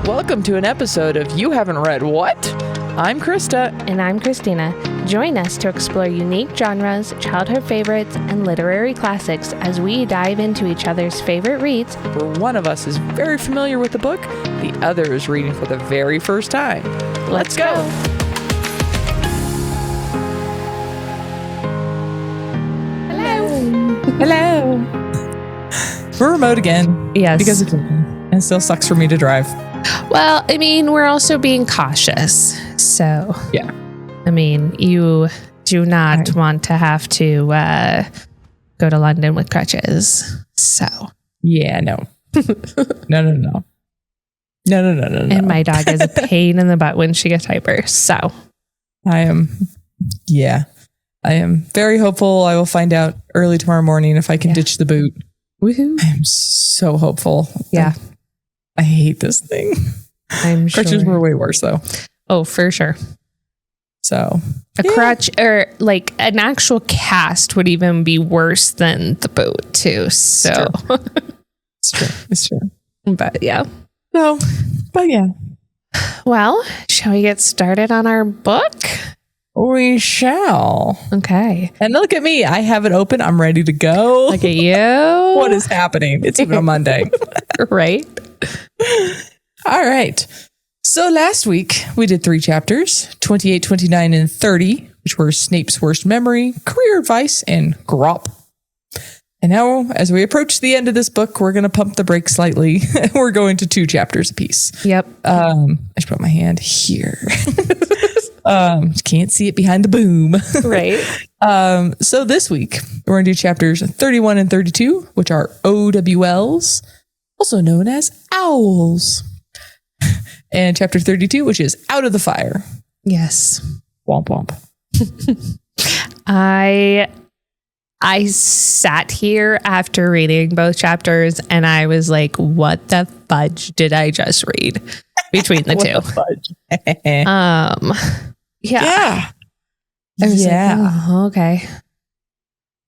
Welcome to an episode of You Haven't Read What? I'm Krista. And I'm Christina. Join us to explore unique genres, childhood favorites, and literary classics as we dive into each other's favorite reads. Where one of us is very familiar with the book, the other is reading for the very first time. Let's go! Hello. We're remote again. Yes. Because it's and it still sucks for me to drive. Well, I mean, we're also being cautious. So, Yeah. I mean, you do not want to have to go to London with crutches. So, Yeah, no. No. and my dog is a pain in the butt when she gets hyper. So, I am very hopeful I will find out early tomorrow morning if I can ditch the boot. woohoo. I am so hopeful. Yeah. I hate this thing. I'm sure. Crutches were way worse though. Oh, for sure. So A crutch or like an actual cast would even be worse than the boat too. So, It's true. but yeah. So, but yeah. Well, shall we get started on our book? We shall. Okay. And look at me. I have it open. I'm ready to go. Look at you. What is happening? It's even a Monday. Right? All right. So last week we did 3 chapters, 28, 29, and 30, which were Snape's worst memory, career advice, and Grop. And now, as we approach the end of this book, we're going to pump the brakes slightly. We're going to 2 chapters apiece. Yep. I should put my hand here. Can't see it behind the boom. Right. So this week, we're going to do chapters 31 and 32, which are OWLs, also known as owls. And chapter 32, which is Out of the Fire. Yes. Womp womp. I sat here after reading both chapters and I was like, what the fudge did I just read between the two? Yeah. I was like, oh, okay.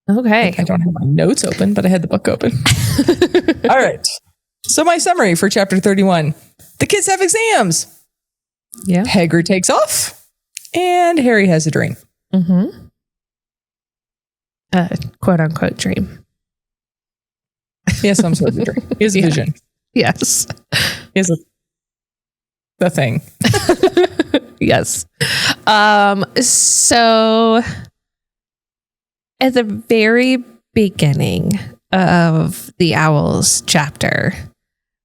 Okay. I don't have my notes open, but I had the book open. All right. So my summary for chapter 31. The kids have exams. Yeah. Hagrid takes off and Harry has a dream. Mm-hmm. Quote unquote dream. He has some sort of a dream. He has a vision. Yes. He has the thing. Yes. So at the very beginning of the Owls chapter,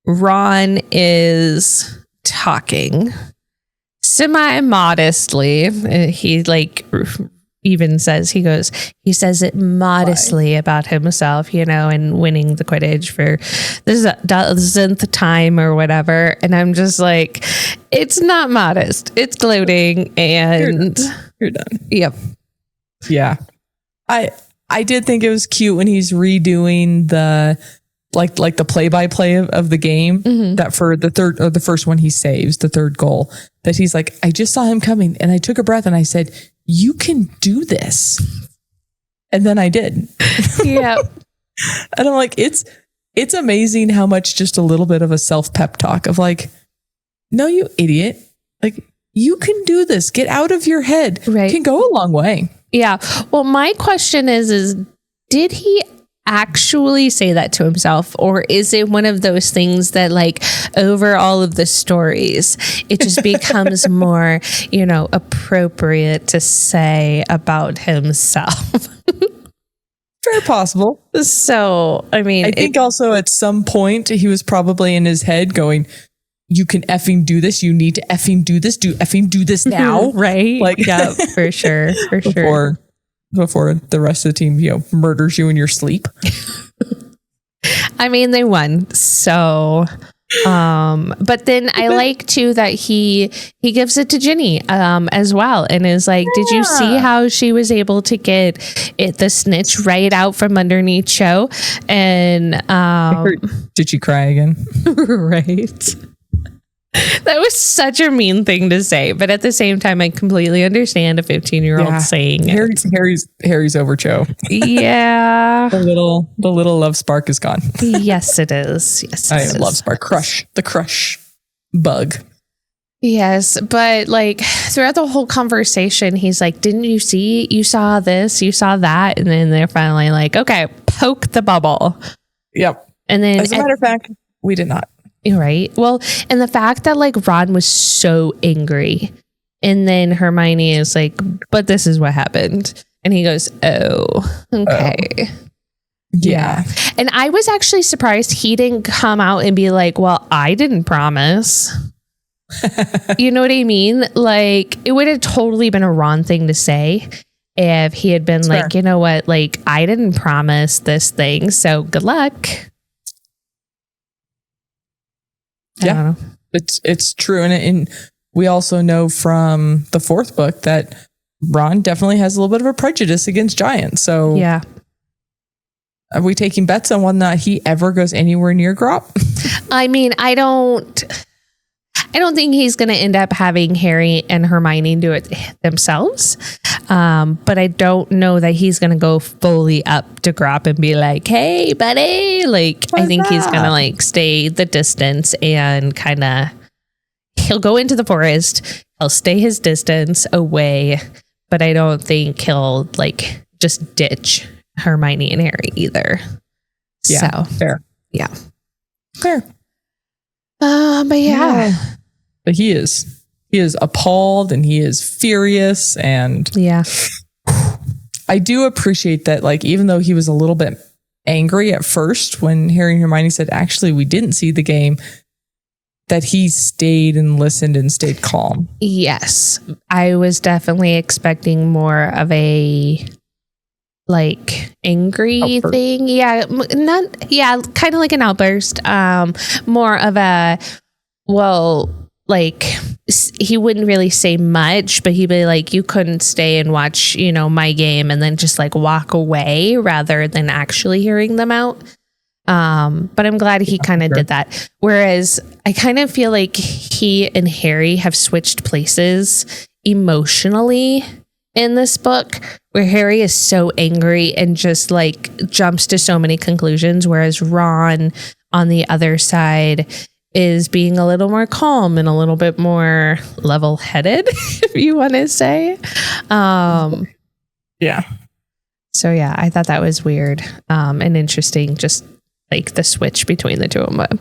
Ron is talking semi-modestly. He even says, he says it modestly about himself, and winning the Quidditch for the dozenth time or whatever. And I'm just like, it's not modest. It's gloating. And you're done. Yep. Yeah. I did think it was cute when he's redoing the like the play-by-play of the game, that for the first one he saves, the third goal, that he's like, I just saw him coming and I took a breath and I said, you can do this. And then I did. Yeah. And I'm like, it's amazing how much just a little bit of a self-pep talk of like, no, you idiot. Like, you can do this. Get out of your head. Right. Can go a long way. Yeah. Well, my question is did he actually say that to himself, or is it one of those things that like over all of the stories it just becomes more appropriate to say about himself? Very possible. So I mean, I think also at some point he was probably in his head going, you can effing do this, you need to effing do this, do this now. Right. Like, yeah, for sure. Before the rest of the team, murders you in your sleep. I mean, they won. So, but then I like too that he gives it to Ginny, as well. And is like, did you see how she was able to get the snitch right out from underneath Cho? And, did she cry again? Right. That was such a mean thing to say, but at the same time, I completely understand a 15-year-old saying it. Harry's over Cho. Yeah. The little love spark is gone. Yes, it is. Yes, I love spark. Crush. The crush. bug. Yes, but like throughout the whole conversation, he's like, didn't you see? You saw this, you saw that. And then they're finally like, okay, poke the bubble. Yep. And then, as a matter of fact, we did not. Right. Well, and the fact that like Ron was so angry, and then Hermione is like, but this is what happened. And he goes, oh, okay. Yeah. And I was actually surprised he didn't come out and be like, well, I didn't promise. You know what I mean? Like, it would have totally been a Ron thing to say if he had been like, you know what? Like, I didn't promise this thing, so good luck. Yeah, it's true. And we also know from the fourth book that Ron definitely has a little bit of a prejudice against giants. So yeah. Are we taking bets on whether or not he ever goes anywhere near Grop? I mean, I don't think he's going to end up having Harry and Hermione do it themselves. But I don't know that he's going to go fully up to Grop and be like, hey, buddy. Like, I think he's going to like stay the distance and kind of, he'll go into the forest. He'll stay his distance away. But I don't think he'll like just ditch Hermione and Harry either. Yeah, so fair. Yeah. Fair. But yeah. But he is appalled and he is furious. And yeah, I do appreciate that. Like, even though he was a little bit angry at first when Harry and Hermione said, actually, we didn't see the game, that he stayed and listened and stayed calm. Yes. I was definitely expecting more of a like angry outburst. thing. Yeah. Kind of like an outburst. More of a, well, like he wouldn't really say much, but he'd be like, you couldn't stay and watch, you know, my game and then just like walk away rather than actually hearing them out. But I'm glad he kind of did that. Whereas I kind of feel like he and Harry have switched places emotionally in this book, where Harry is so angry and just like jumps to so many conclusions, whereas Ron on the other side is being a little more calm and a little bit more level-headed, if you want to say. Yeah. So yeah, I thought that was weird and interesting, just like the switch between the two of them.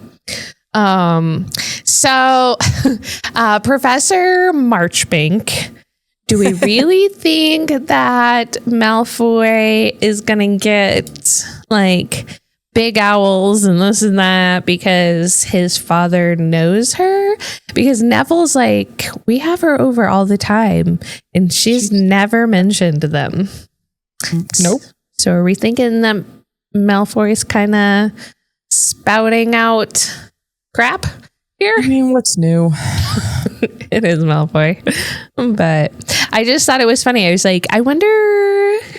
So Professor Marchbank, do we really think that Malfoy is gonna get like big owls and this and that because his father knows her? Because Neville's like, we have her over all the time and she's never mentioned them. Nope. So are we thinking that Malfoy's kind of spouting out crap here? I mean, what's new? It is Malfoy. But I just thought it was funny. I was like, I wonder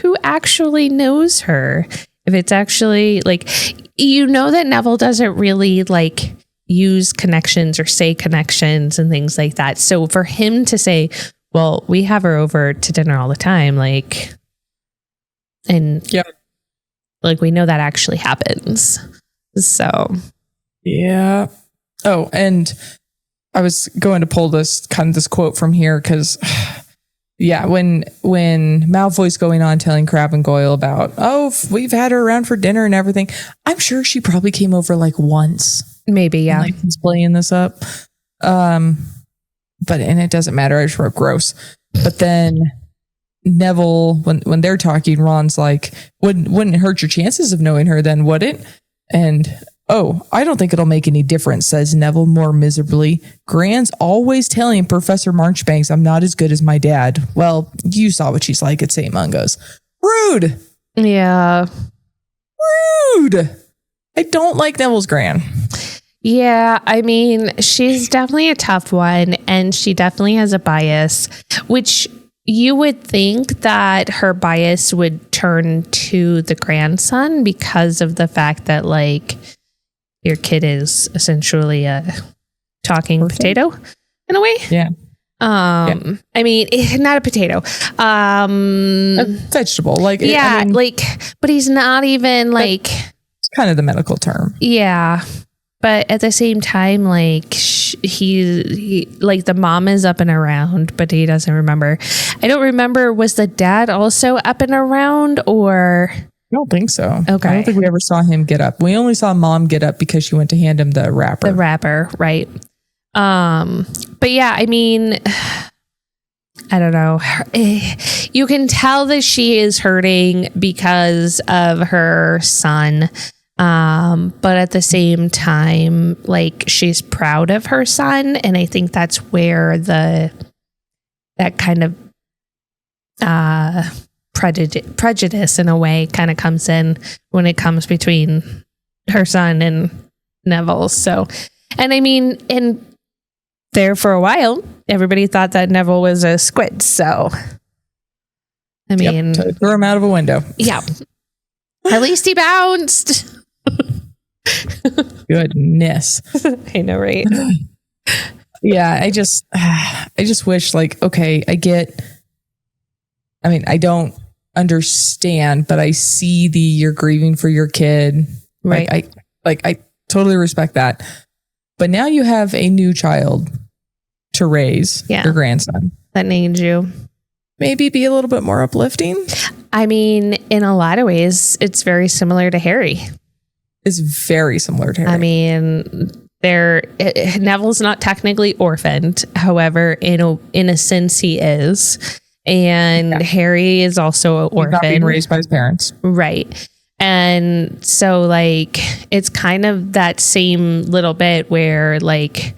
who actually knows her. If it's actually like, you know, that Neville doesn't really like use connections or say connections and things like that. So for him to say, well, we have her over to dinner all the time, like, and yeah, like we know that actually happens. So yeah. Oh, and I was going to pull this quote from here because, yeah, when Malfoy's going on telling Crabbe and Goyle about, oh, we've had her around for dinner and everything, I'm sure she probably came over like once. Maybe, yeah. Like he's playing this up. And it doesn't matter. I just wrote gross. But then Neville, when they're talking, Ron's like, wouldn't it hurt your chances of knowing her then, would it? And oh, I don't think it'll make any difference, says Neville more miserably. Gran's always telling Professor Marchbanks I'm not as good as my dad. Well, you saw what she's like at St. Mungo's. Rude. Yeah. Rude. I don't like Neville's Gran. Yeah, I mean, she's definitely a tough one, and she definitely has a bias, which you would think that her bias would turn to the grandson because of the fact that, like, your kid is essentially a talking potato in a way. Yeah. I mean, not a potato. A vegetable. Like, yeah, I mean, like, but he's not even like, it's kind of the medical term. yeah. But at the same time, like he like the mom is up and around, but he doesn't remember. I don't remember. Was the dad also up and around, or? I don't think so. Okay. I don't think we ever saw him get up. We only saw mom get up because she went to hand him the wrapper. The wrapper, right? But yeah, I mean, I don't know. You can tell that she is hurting because of her son. But at the same time, like, she's proud of her son. And I think that's where that kind of, prejudice in a way kind of comes in when it comes between her son and Neville. So, and I mean, and there for a while, everybody thought that Neville was a squid. So, I mean, so threw him out of a window. Yeah. At least he bounced. Goodness. I know, right? Yeah, I just wish, like, okay, I don't understand, but I see you're grieving for your kid. Right. I totally respect that. But now you have a new child to raise, your grandson. That needs you. Maybe be a little bit more uplifting. I mean, in a lot of ways, it's very similar to Harry. It's very similar to Harry. I mean, Neville's not technically orphaned. However, in a sense, he is. And Harry is also an orphan. He's not being raised by his parents. Right. And so, like, it's kind of that same little bit where, like,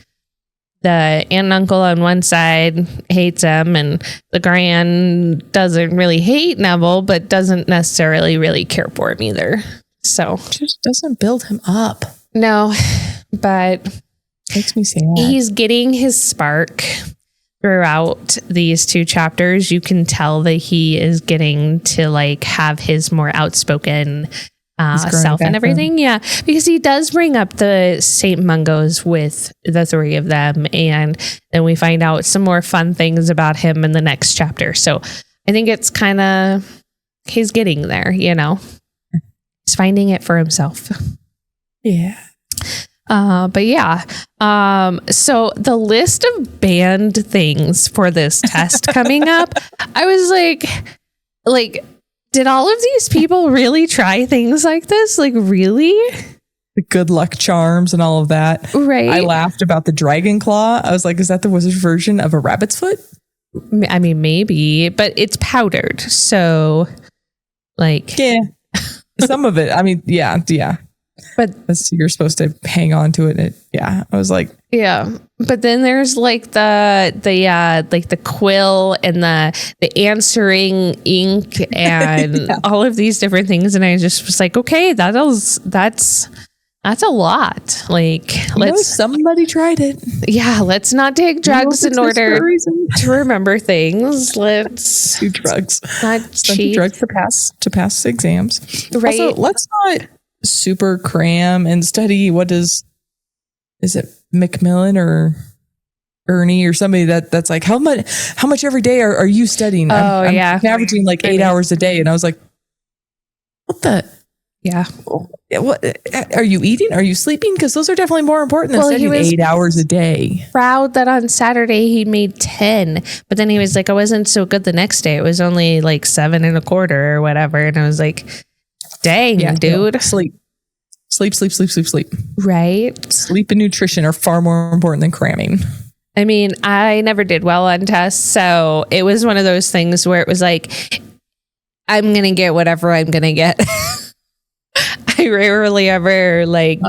the aunt and uncle on one side hates him, and the grand doesn't really hate Neville, but doesn't necessarily really care for him either. So just doesn't build him up. No, but makes me sad. He's getting his spark throughout these two chapters. You can tell that he is getting to, like, have his more outspoken self and everything. Yeah, because he does bring up the St. Mungos with the three of them, and then we find out some more fun things about him in the next chapter. So I think it's kind of, he's getting there, you know. He's finding it for himself. Yeah. But yeah. So the list of banned things for this test coming up, I was like, did all of these people really try things like this? Like, really? The good luck charms and all of that. Right. I laughed about the dragon claw. I was like, is that the wizard's version of a rabbit's foot? I mean, maybe, but it's powdered. So, like, yeah. Some of it. I mean, yeah. But you're supposed to hang on to it. I was like, yeah. But then there's like the quill and the answering ink and all of these different things, and I just was like, okay, that's a lot. Like, somebody tried it. Yeah, let's not take drugs in order to remember things. Let's do drugs. Not cheat. Drugs to pass exams. Right. Also, let's not super cram and study. Is it Macmillan or Ernie or somebody that's like, how much every day are you studying? I'm averaging like 8 hours a day, and I was like, what the? Yeah. What are you eating? Are you sleeping? Because those are definitely more important than studying 8 hours a day. Proud that on Saturday he made 10, but then he was like, I wasn't so good the next day. It was only like 7.25 or whatever, and I was like, dang, dude. Sleep. Right. Sleep and nutrition are far more important than cramming. I mean, I never did well on tests, so it was one of those things where it was like, I'm gonna get whatever I'm gonna get. I rarely ever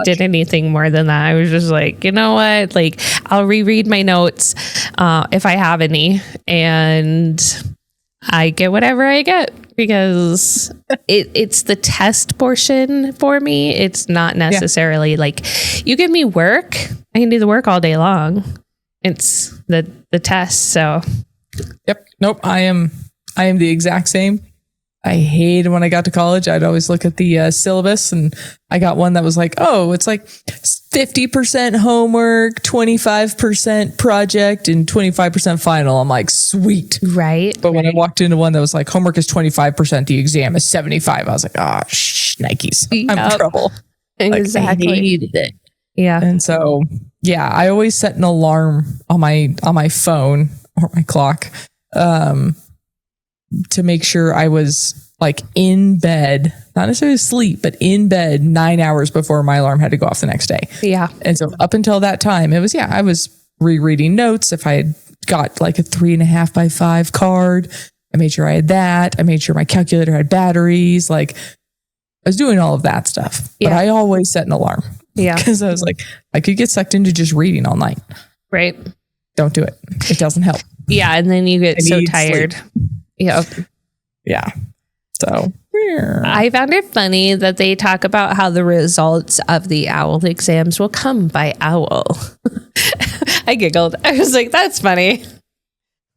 did anything more than that. I was just like, you know what? Like, I'll reread my notes if I have any, and I get whatever I get because it's the test portion for me. It's not necessarily like you give me work, I can do the work all day long. It's the test. So, yep. Nope. I am the exact same. I hated when I got to college. I'd always look at the syllabus, and I got one that was like, oh, it's like 50% homework, 25% project, and 25% final. I'm like, sweet. Right. But when I walked into one that was like, homework is 25%, the exam is 75. I was like, Nikes. I'm in trouble. Exactly. I hated it. Yeah. And so, yeah, I always set an alarm on my phone or my clock to make sure I was like in bed, not necessarily asleep, but in bed 9 hours before my alarm had to go off the next day. Yeah. And so up until that time, it was, I was rereading notes. If I had got like a 3.5 by 5 card, I made sure I had that. I made sure my calculator had batteries. Like I was doing all of that stuff, but I always set an alarm. Yeah. Because I was like, I could get sucked into just reading all night. Right. Don't do it. It doesn't help. Yeah. And then you get so tired. Yep. Yeah. So I found it funny that they talk about how the results of the OWL exams will come by OWL. I giggled. I was like, that's funny.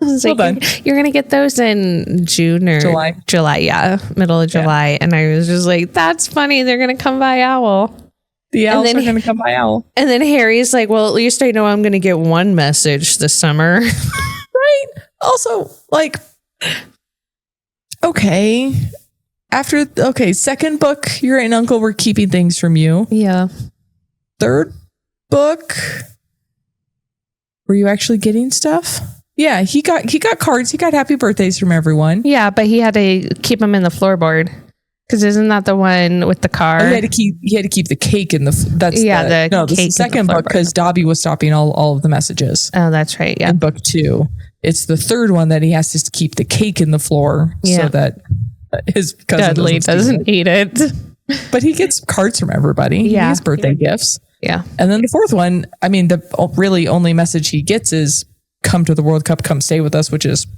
I was well like, done. you're going to get those in June or July. Yeah. Middle of July. Yeah. And I was just like, that's funny. They're going to come by OWL. The owls are going to come by OWL. And then Harry's like, well, at least I know I'm going to get one message this summer. Right. Also, like, okay. Second book, your aunt and uncle were keeping things from you. Yeah. Third book, were you actually getting stuff? Yeah, he got cards. He got happy birthdays from everyone. Yeah, but he had to keep them in the floorboard. Because isn't that the one with the car? Oh, he had to keep the cake in the. That's the second book because Dobby was stopping all of the messages. Oh, that's right. Yeah. In book 2, it's the third one that he has to keep the cake in the floor so that his cousin Dudley doesn't eat it. But he gets cards from everybody. Yeah, he gets birthday gifts. Yeah. And then the fourth one, I mean, the really only message he gets is "Come to the World Cup, come stay with us," which is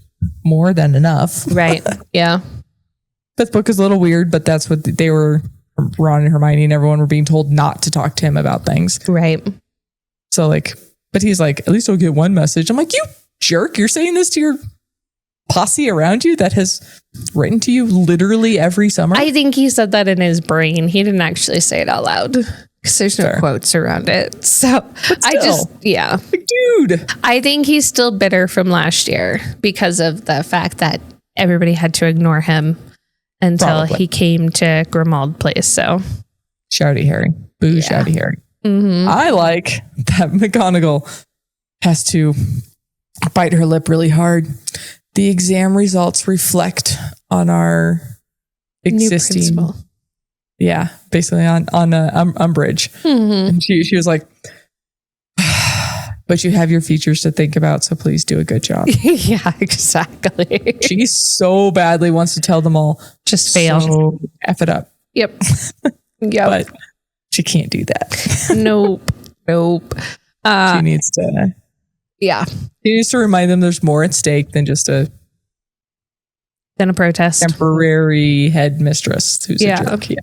more than enough. Right. Yeah. Fifth book is a little weird, but that's what they were. Ron and Hermione and everyone were being told not to talk to him about things. Right. So but he's like, at least I'll get one message. I'm like, you jerk. You're saying this to your posse around you that has written to you literally every summer? I think he said that in his brain. He didn't actually say it out loud because there's no quotes around it. So dude, I think he's still bitter from last year because of the fact that everybody had to ignore him until he came to Grimmauld Place. So shouty Harry. Boo, shouty Harry. Mm-hmm. I like that McGonagall has to bite her lip really hard. The exam results reflect on our existing, basically on Umbridge. Mm-hmm. And she was like, but you have your features to think about, so please do a good job. Yeah, exactly. She so badly wants to tell them all, just fail. So F it up. Yep. Yeah. But she can't do that. Nope. She needs to. Yeah. She needs to remind them there's more at stake than just a protest. Temporary headmistress who's a jerk. Yeah.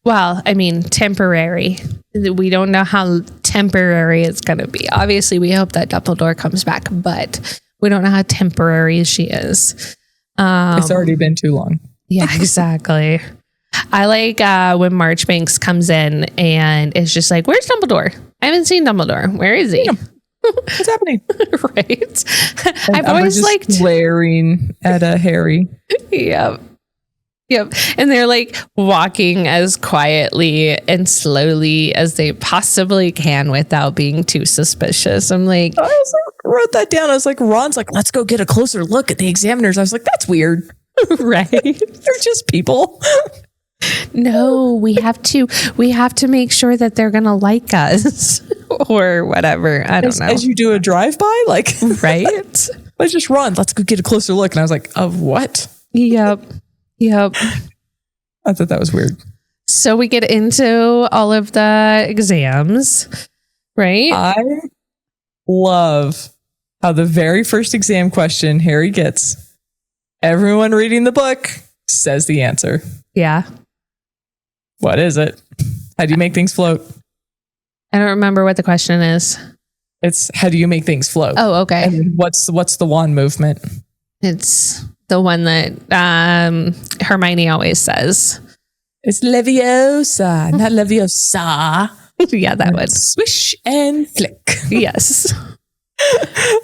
Well, I mean, temporary. We don't know how temporary it's going to be. Obviously, we hope that Dumbledore comes back, but we don't know how temporary she is. It's already been too long. Yeah, exactly. I like when Marchbanks comes in and it's just like, where's Dumbledore? I haven't seen Dumbledore. Where is he? Yeah. What's happening? Right. And I've always liked glaring at Harry. Yep. And they're like walking as quietly and slowly as they possibly can without being too suspicious. I'm like, I also wrote that down. I was like, Ron's like, let's go get a closer look at the examiners. I was like, that's weird. Right. They're just people. No, we have to make sure that they're going to like us or whatever. I don't know. As you do a drive-by, like, right? Let's just run. Let's go get a closer look. And I was like, of what? Yep. I thought that was weird. So we get into all of the exams, right? I love how the very first exam question Harry gets, everyone reading the book says the answer. Yeah. What is it? How do you make things float? I don't remember what the question is. It's how do you make things float? Oh, okay. And what's the wand movement? It's the one that Hermione always says. It's Leviosa, not Leviosa. Yeah, that one. Swish and flick. Yes.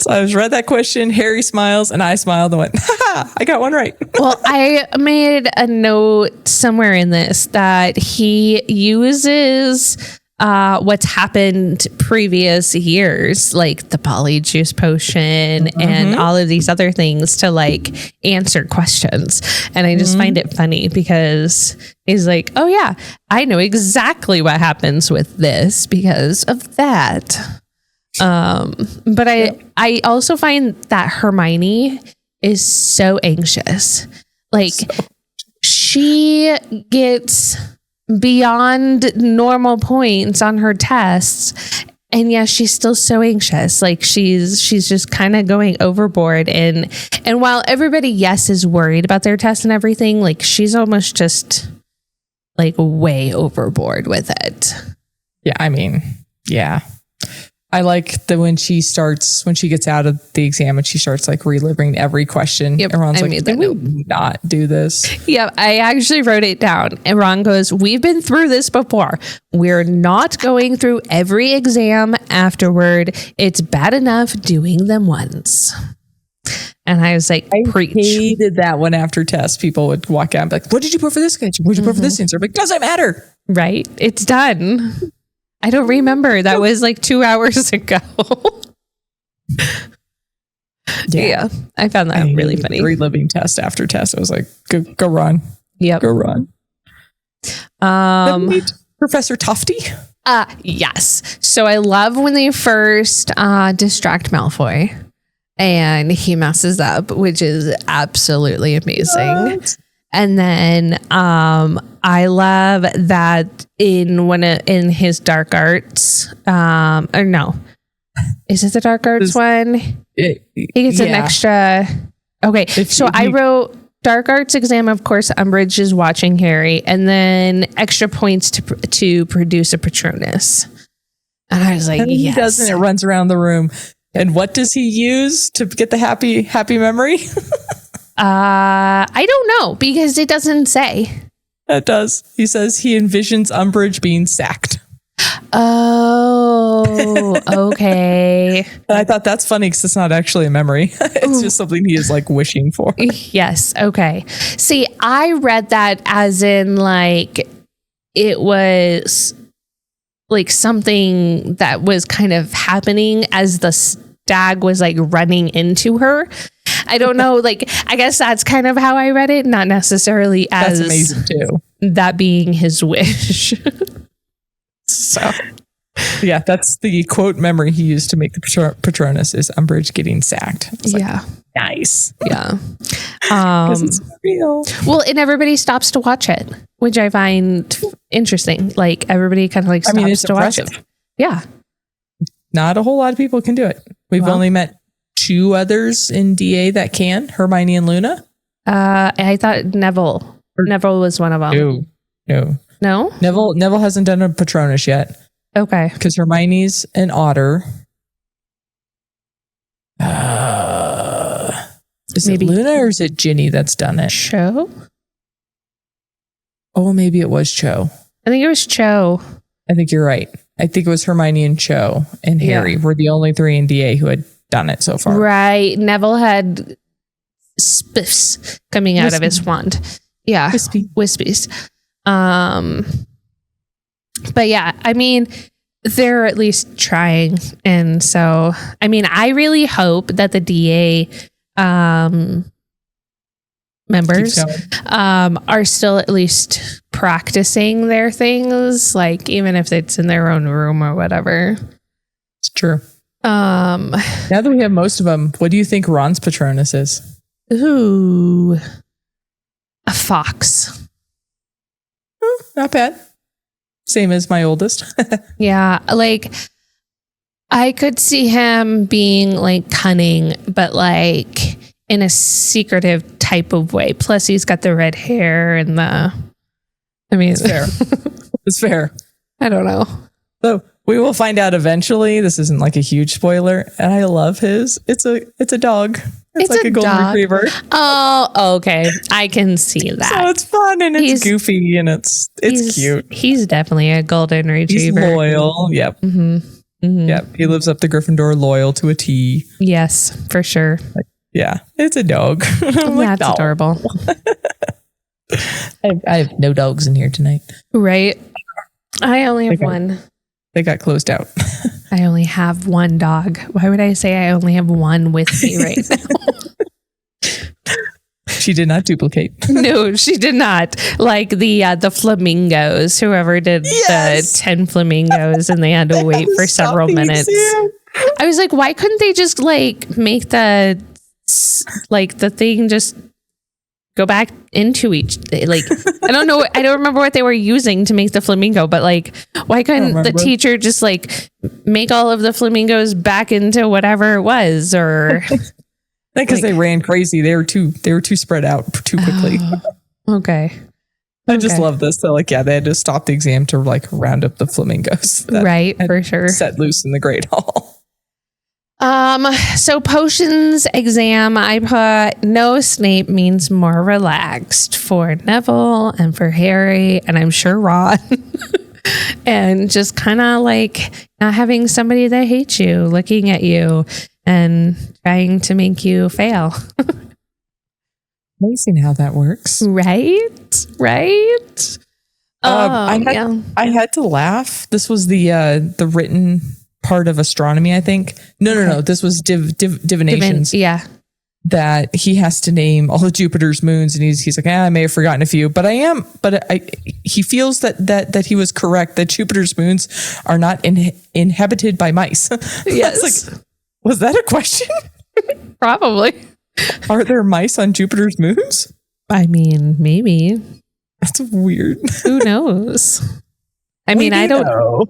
So I read that question. Harry smiles and I smiled and went, ha, I got one right. Well, I made a note somewhere in this that he uses what's happened previous years, like the polyjuice potion and all of these other things to like answer questions. And I just find it funny because he's like, oh yeah, I know exactly what happens with this because of that. But I also find that Hermione is so anxious. Like she gets beyond normal points on her tests, and yeah, she's still so anxious. Like she's just kind of going overboard, and while everybody, yes, is worried about their tests and everything, like she's almost just like way overboard with it. Yeah, I mean, yeah. I like that when she gets out of the exam and she starts like reliving every question. Yep, Everyone's like, did we not do this? Yeah, I actually wrote it down. And Ron goes, we've been through this before. We're not going through every exam afterward. It's bad enough doing them once. And I was like, preach. I hated that when after tests, people would walk out and be like, what did you put for this question? What did you put for this answer? I'm like, doesn't matter. Right? It's done. I don't remember. That was like 2 hours ago. Yeah. I found that really funny. Reliving test after test. I was like, go Ron. Yep. Go Ron. Meet Professor Tufty. Yes. So I love when they first distract Malfoy and he messes up, which is absolutely amazing. What? And then I love that in his dark arts, or no, is it the dark arts one? He gets an extra. Okay, I wrote dark arts exam. Of course, Umbridge is watching Harry, and then extra points to produce a Patronus. And I was like, yes. He doesn't. It runs around the room. And what does he use to get the happy memory? I don't know because it doesn't say. It does. He says he envisions Umbridge being sacked. Oh, okay. And I thought that's funny because it's not actually a memory. It's just something he is like wishing for. Yes. Okay. See, I read that as in like it was like something that was kind of happening as the stag was like running into her. I don't know. Like, I guess that's kind of how I read it. Not necessarily as that's amazing too. That being his wish. So, yeah, that's the quote memory he used to make the Patronus is Umbridge getting sacked. Yeah. Like, nice. Yeah. It's real. Well, and everybody stops to watch it, which I find interesting. Like everybody kind of like stops to watch it. Yeah. Not a whole lot of people can do it. We've only met 2 others in DA that can, Hermione and Luna. I thought Neville was one of them. No? Neville hasn't done a Patronus yet. Okay. Because Hermione's an otter. Is it Luna or is it Ginny that's done it? Cho? Oh, maybe it was Cho. I think it was Cho. I think you're right. I think it was Hermione and Cho and Harry were the only 3 in DA who had done it so far. Right. Neville had spiffs coming out of his wand. Yeah. Wispies. But yeah, I mean, they're at least trying. And so, I mean, I really hope that the DA members are still at least practicing their things, like even if it's in their own room or whatever. It's true. Now that we have most of them, what do you think Ron's Patronus is? Ooh, a fox. Not bad. Same as my oldest. Yeah, like I could see him being like cunning, but like in a secretive type of way. Plus, he's got the red hair and the. I mean, it's fair. It's fair. I don't know. So we will find out eventually. This isn't like a huge spoiler, and I love his. It's a dog. It's like a golden retriever. Oh, okay. I can see that. So it's fun and it's goofy and it's cute. He's definitely a golden retriever. He's loyal. Yep. Mm-hmm. Mm-hmm. Yep. He lives up the Gryffindor loyal to a T. Yes, for sure. Yeah, it's a dog. That's adorable. I have no dogs in here tonight. Right. I only have one. They got closed out. I only have one dog. Why would I say I only have one with me right now? She did not duplicate. No, she did not. Like the flamingos, whoever did the 10 flamingos and they had to wait for several minutes. I was like, why couldn't they just like make the thing just go back into each, like, I don't know. I don't remember what they were using to make the flamingo, but like, why couldn't the teacher just like make all of the flamingos back into whatever it was? Or because they ran crazy. They were too spread out too quickly. Okay. I just love this. So like, yeah, they had to stop the exam to like round up the flamingos. Right. For sure. Set loose in the great hall. So potions exam, I put no Snape means more relaxed for Neville and for Harry, and I'm sure Ron. And just kind of like not having somebody that hates you, looking at you and trying to make you fail. Amazing how that works. Right. I had to laugh. This was the written part of astronomy, I think. No. This was divinations. Yeah. That he has to name all of Jupiter's moons, and he's like, I may have forgotten a few, but he feels that he was correct, that Jupiter's moons are not inhabited by mice. Yes. Like, was that a question? Probably. Are there mice on Jupiter's moons? I mean, maybe. That's weird. Who knows? I mean, I don't know.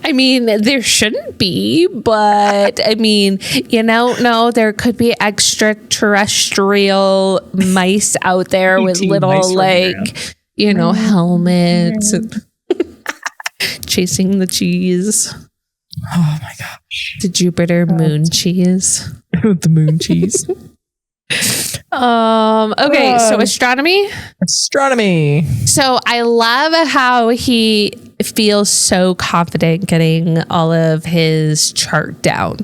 I mean, there shouldn't be, but I mean, no, there could be extraterrestrial mice out there with little like, helmets and chasing the cheese. Oh my gosh. The Jupiter moon cheese. The moon cheese. Okay, so astronomy. So I love how he feels so confident getting all of his chart down.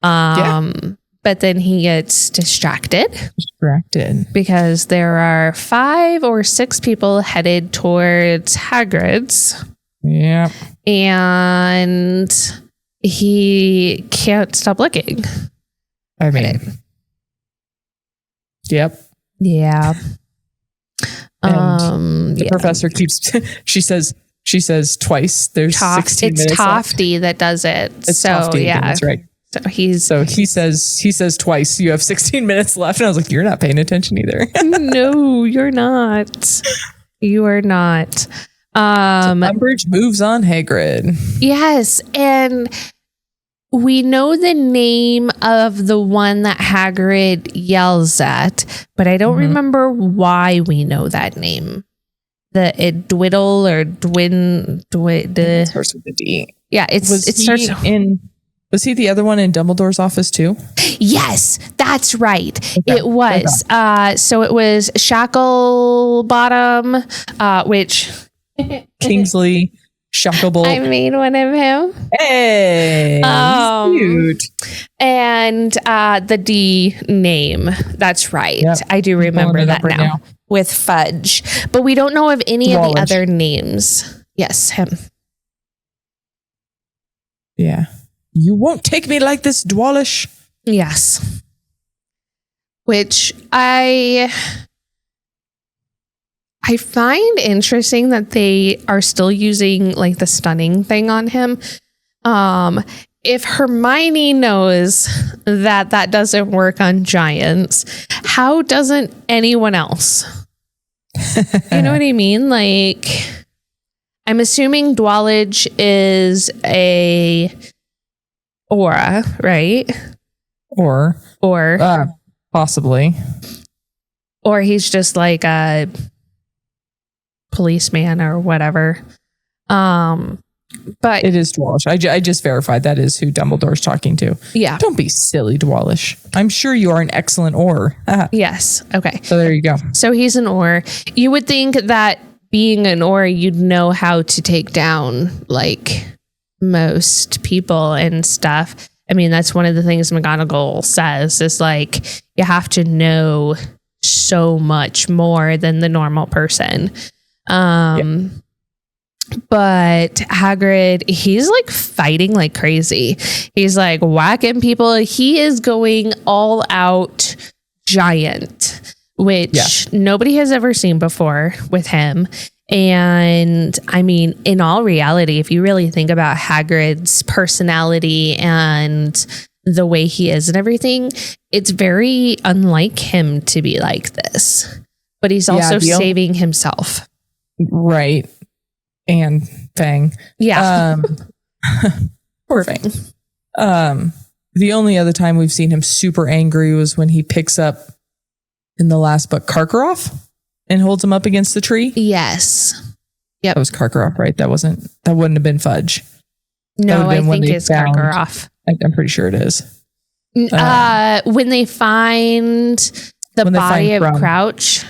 But then he gets distracted because there are 5 or 6 people headed towards Hagrid's. Yeah. And he can't stop looking. I mean, yep. Yeah. And the professor keeps, she says twice. There's 16 minutes. It's Tofty that does it. It's Tofty, yeah. That's right. So he says twice, you have 16 minutes left. And I was like, you're not paying attention either. No, you're not. You are not. So Umbridge moves on Hagrid. Yes. And we know the name of the one that Hagrid yells at, but I don't remember why we know that name. Dwiddle or It starts with a D. Yeah, Was he the other one in Dumbledore's office too? Yes, that's right. Okay. It was. So it was Shacklebottom, which Kingsley Shacklebolt. I made one of him. Hey, cute. And the D name. That's right. Yep. I do remember that now. With Fudge. But we don't know of any of the other names. Yes, him. Yeah. You won't take me like this, Dwalish. Yes. Which I find interesting that they are still using like the stunning thing on him. If Hermione knows that doesn't work on giants, how doesn't anyone else? You know what I mean? Like, I'm assuming Dwalage is a aura, right? Or possibly. Or he's just like a policeman or whatever. But it is Dwalish. I just verified that is who Dumbledore's talking to. Yeah. Don't be silly, Dwalish. I'm sure you are an excellent Aur. Yes. Okay. So there you go. So he's an Aur. You would think that being an Aur, you'd know how to take down like most people and stuff. I mean, that's one of the things McGonagall says is like, you have to know so much more than the normal person. But Hagrid, he's like fighting like crazy. He's like whacking people. He is going all out giant, which nobody has ever seen before with him. And I mean, in all reality, if you really think about Hagrid's personality and the way he is and everything, it's very unlike him to be like this. But he's also saving himself. Right. And Fang. Yeah. Poor Fang. The only other time we've seen him super angry was when he picks up in the last book Karkaroff and holds him up against the tree. Yes. Yep. That was Karkaroff, right? That wouldn't have been Fudge. No, I think it's Karkaroff. I'm pretty sure it is. When they find the body of Crouch.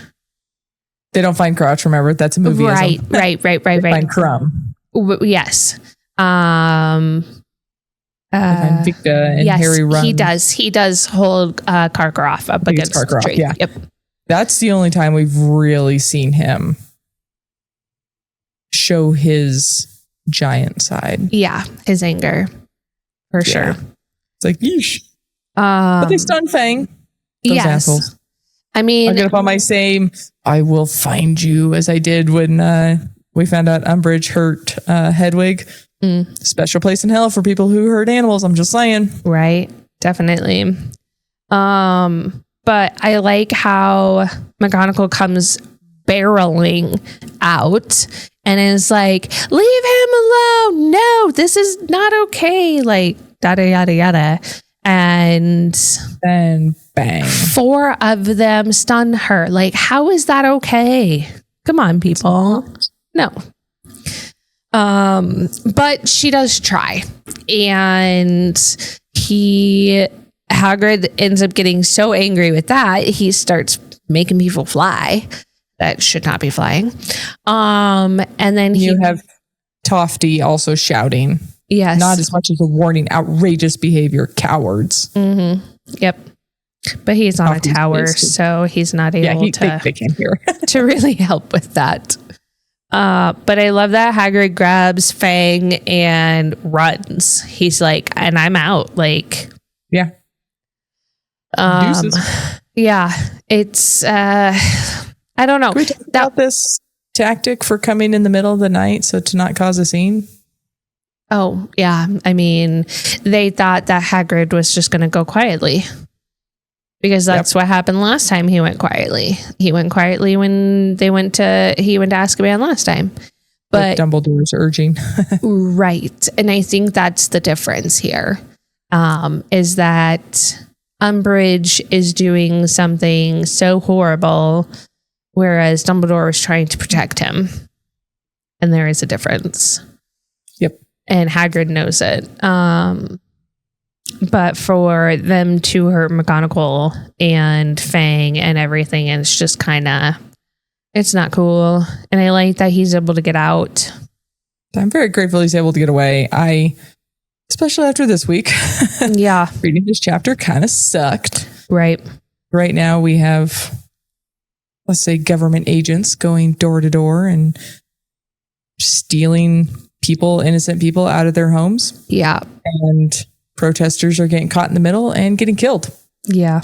They don't find Crouch, remember? That's a movie. Right. They find Crumb. Yes. They find Victa and yes, Harry runs. He does hold Karkaroff up against the tree. Yeah. Yep. That's the only time we've really seen him show his giant side. Yeah, his anger. For sure. It's like, yeesh. But they stun Fang. Those assholes. I mean, I'll get up on my same, I will find you, as I did when we found out Umbridge hurt Hedwig. Special place in hell for people who hurt animals. I'm just saying. Right. Definitely. But I like how McGonagall comes barreling out and is like, leave him alone. No, this is not okay. Like, yada, yada, yada. And then bang. 4 of them stun her. Like, how is that okay? Come on, people. No. But she does try. And Hagrid ends up getting so angry with that, he starts making people fly that should not be flying. And then you have Tofty also shouting. Yes. Not as much as a warning, outrageous behavior, cowards. Mm-hmm. Yep. But he's on a tower, so he's not able to. They can't hear. To really help with that. But I love that Hagrid grabs Fang and runs. He's like, and I'm out. Like, yeah. Yeah. It's, I don't know. Can we talk about this tactic for coming in the middle of the night so to not cause a scene? Oh, yeah. I mean, they thought that Hagrid was just going to go quietly. Because that's what happened last time he went quietly. He went quietly when he went to Azkaban last time. But Dumbledore's urging. Right. And I think that's the difference here. Is that Umbridge is doing something so horrible, whereas Dumbledore was trying to protect him. And there is a difference. Yep. And Hagrid knows it. But for them to hurt McGonagall and Fang and everything, and it's just kind of, it's not cool. And I like that he's able to get out. I'm very grateful he's able to get away. Especially after this week. Yeah. Reading this chapter kind of sucked. Right. Right now we have, let's say, government agents going door to door and stealing innocent people out of their homes. Yeah. And protesters are getting caught in the middle and getting killed. Yeah.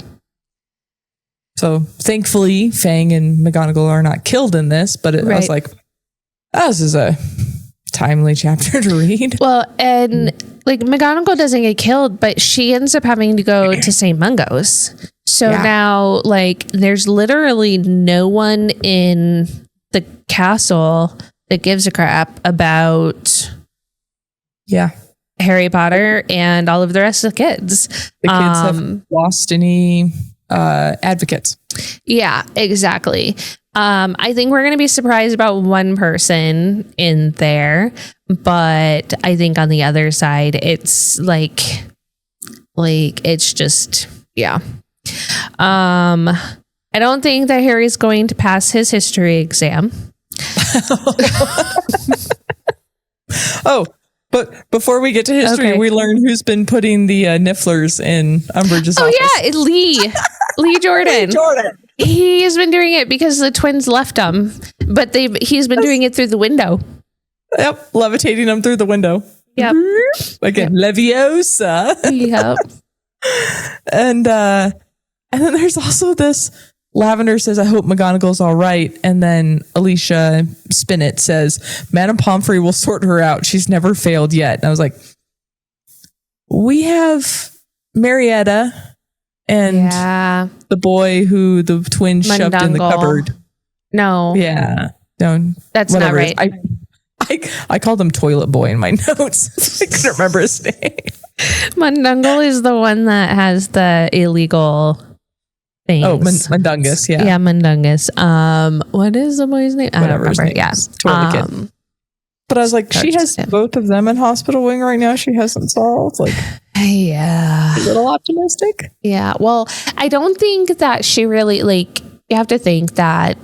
So thankfully, Fang and McGonagall are not killed in this, but I was like, oh, this is a timely chapter to read. Well, and like McGonagall doesn't get killed, but she ends up having to go to St. Mungo's. So now, like, there's literally no one in the castle that gives a crap about Harry Potter and all of the rest of the kids. The kids have lost any advocates. Yeah, exactly. I think we're going to be surprised about one person in there, but I think on the other side, it's like it's just, I don't think that Harry's going to pass his history exam. Oh, but before we get to history, we learn who's been putting the nifflers in Umbridge's office. Oh yeah, Lee Jordan. He has been doing it because the twins left him, but he's been doing it through the window. Yep, levitating them through the window. Yep. Again, Leviosa. Yep. And then there's also this. Lavender says, "I hope McGonagall's all right." And then Alicia Spinnet says, "Madame Pomfrey will sort her out. She's never failed yet." And I was like, we have Marietta and the boy who the twins shoved in the cupboard. No. Yeah. No, that's not right. I called him Toilet Boy in my notes. I couldn't remember his name. Mundungle is the one that has the illegal things. Oh, Mundungus, yeah. Yeah, Mundungus. What is the boy's name? I don't remember. Yeah. Kid. But I was like, she has both of them in hospital wing right now. She hasn't solved. Like, yeah. A little optimistic. Yeah. Well, I don't think that she really, like, you have to think that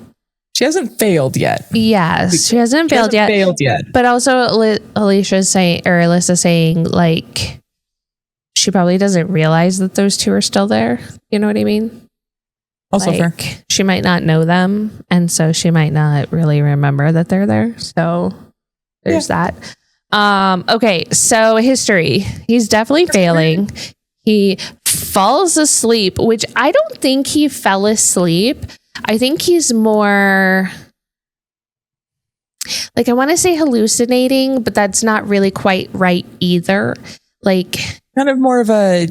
she hasn't failed yet. Yes, she hasn't failed yet. But also, Alicia's saying, or Alyssa saying, like, she probably doesn't realize that those two are still there. You know what I mean? Also like, fair. She might not know them, and so she might not really remember that they're there. So there's that. Okay, so history. He's definitely failing. He falls asleep, which I don't think he fell asleep. I think he's more like, I want to say hallucinating, but that's not really quite right either. Like, kind of more of a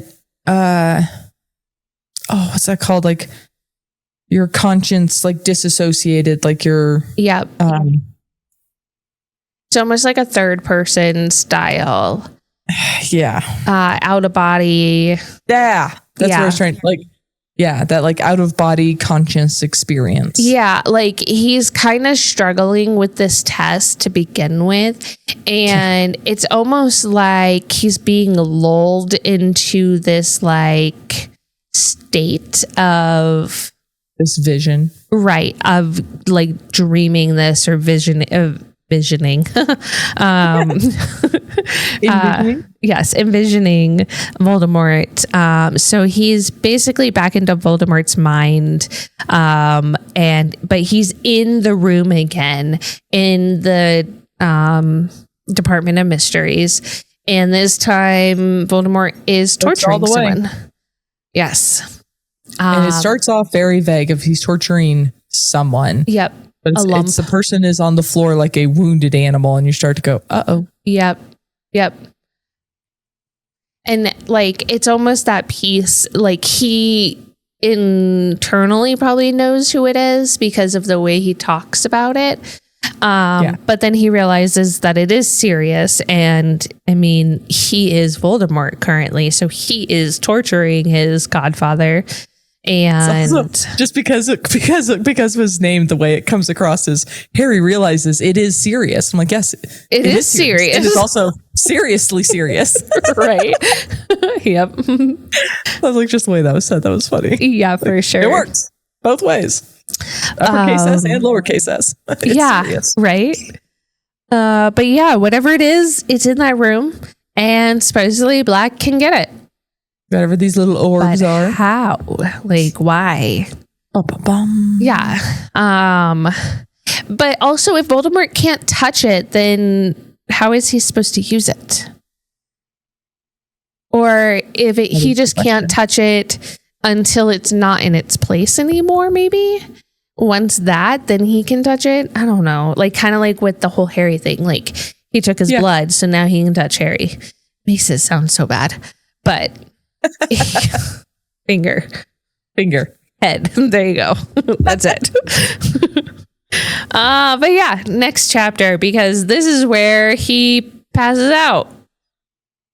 what's that called? Like your conscience, like disassociated, like your it's almost like a third person style. Yeah. Out of body. Yeah. That's what I was trying to like. Yeah, that like out of body conscious experience. Yeah, like he's kind of struggling with this test to begin with. And it's almost like he's being lulled into this like state of this vision. Right. Of like dreaming this or visioning. Yes, envisioning Voldemort. So he's basically back into Voldemort's mind, but he's in the room again in the Department of Mysteries, and this time Voldemort is torturing someone. Yes, and it starts off very vague if he's torturing someone. Yep. But it's the person is on the floor like a wounded animal, and you start to go, uh-oh. Yep. And like, it's almost that piece, like he internally probably knows who it is because of the way he talks about it. But then he realizes that it is serious. And I mean, he is Voldemort currently. So he is torturing his godfather. And just because it was named the way it comes across as Harry realizes it is serious. I'm like, yes, it is serious. It is also seriously serious. Right. Yep. I was like, just the way that was said, that was funny. Yeah, for sure. It works both ways. Uppercase S and lowercase s. Yeah. Serious. Right. But yeah, whatever it is, it's in that room, and supposedly Black can get it. Whatever these little orbs are. How? Like, why? Ba-ba-bum. Yeah. But also, if Voldemort can't touch it, then how is he supposed to use it? Or if he just can't touch it until it's not in its place anymore, maybe? Once that, then he can touch it? I don't know. Like, kind of like with the whole Harry thing. Like, he took his blood, so now he can touch Harry. Makes it sound so bad. But... finger head, there you go. That's it. But yeah, next chapter, because this is where he passes out.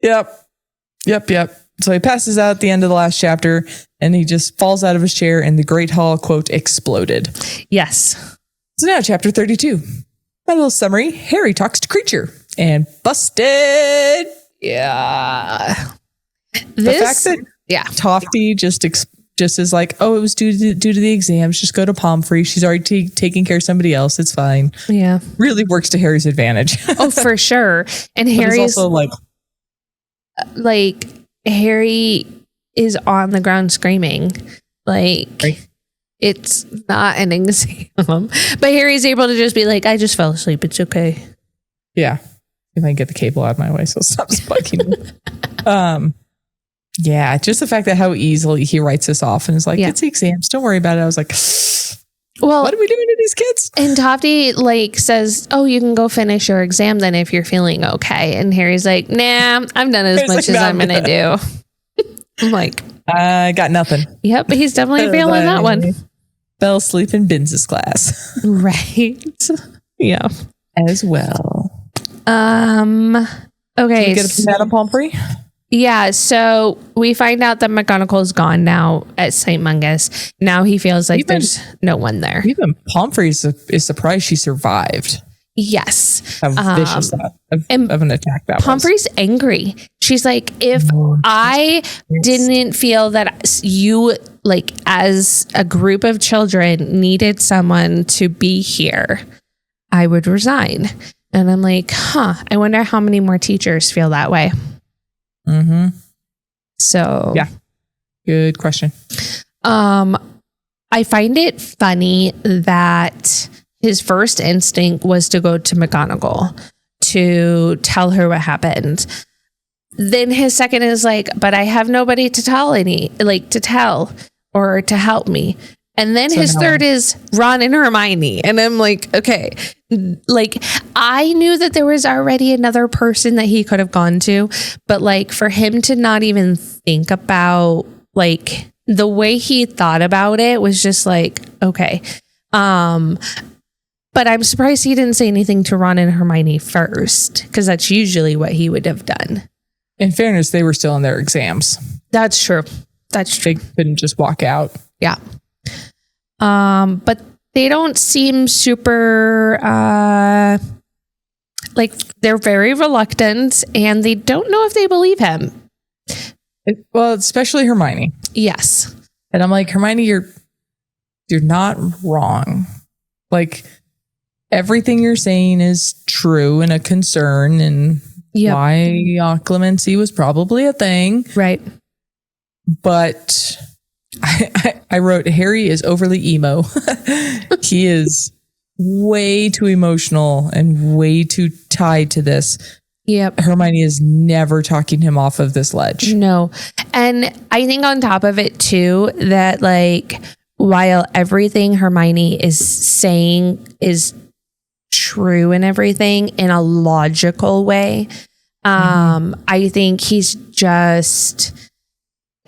Yep. So he passes out at the end of the last chapter, and he just falls out of his chair, and the Great Hall, quote, exploded. Yes. So now chapter 32. My little summary. Harry talks to Creature and busted. Yeah. The fact that Tofty just is like, oh, it was due to the exams. Just go to Pomfrey. She's already taking care of somebody else. It's fine. Yeah. Really works to Harry's advantage. Oh, for sure. And Harry's also like Harry is on the ground screaming. Like, it's not an exam. But Harry's able to just be like, I just fell asleep. It's okay. Yeah. If I can get the cable out of my way so it stops bugging me. Yeah, just the fact that how easily he writes this off and is like, it's the exams, don't worry about it. I was like, well, what are we doing to these kids? And Tofty like says, oh, you can go finish your exam then if you're feeling okay. And Harry's like, nah, I've done as much as I'm going to do. I'm like, I got nothing. Yep, but he's definitely failing that one. Fell asleep in Binz's class. Right. Yeah. As well. Okay. Did you get a Madame Pomfrey? Yeah, so we find out that McGonagall's gone now at St. Mungus. Now he feels like there's no one there. Even Pomfrey is surprised she survived. Yes. How vicious that of an attack that Pomfrey's angry. She's like, if I didn't feel that you, like, as a group of children needed someone to be here, I would resign. And I'm like, I wonder how many more teachers feel that way. Mm-hmm. So yeah, good question. I find it funny that his first instinct was to go to McGonagall to tell her what happened. Then his second is like, but I have nobody to tell to tell or to help me. And then his third is Ron and Hermione. And I'm like, okay, like I knew that there was already another person that he could have gone to, but like for him to not even think about like the way he thought about it was just like, okay. But I'm surprised he didn't say anything to Ron and Hermione first, because that's usually what he would have done. In fairness, they were still in their exams. That's true. That's true. They couldn't just walk out. Yeah. But they don't seem super, like they're very reluctant and they don't know if they believe him. Well, especially Hermione. Yes. And I'm like, Hermione, you're not wrong. Like everything you're saying is true and a concern and why clemency was probably a thing. Right. But I wrote, Harry is overly emo. He is way too emotional and way too tied to this. Yep. Hermione is never talking him off of this ledge. No. And I think on top of it too, that like, while everything Hermione is saying is true and everything in a logical way, I think he's just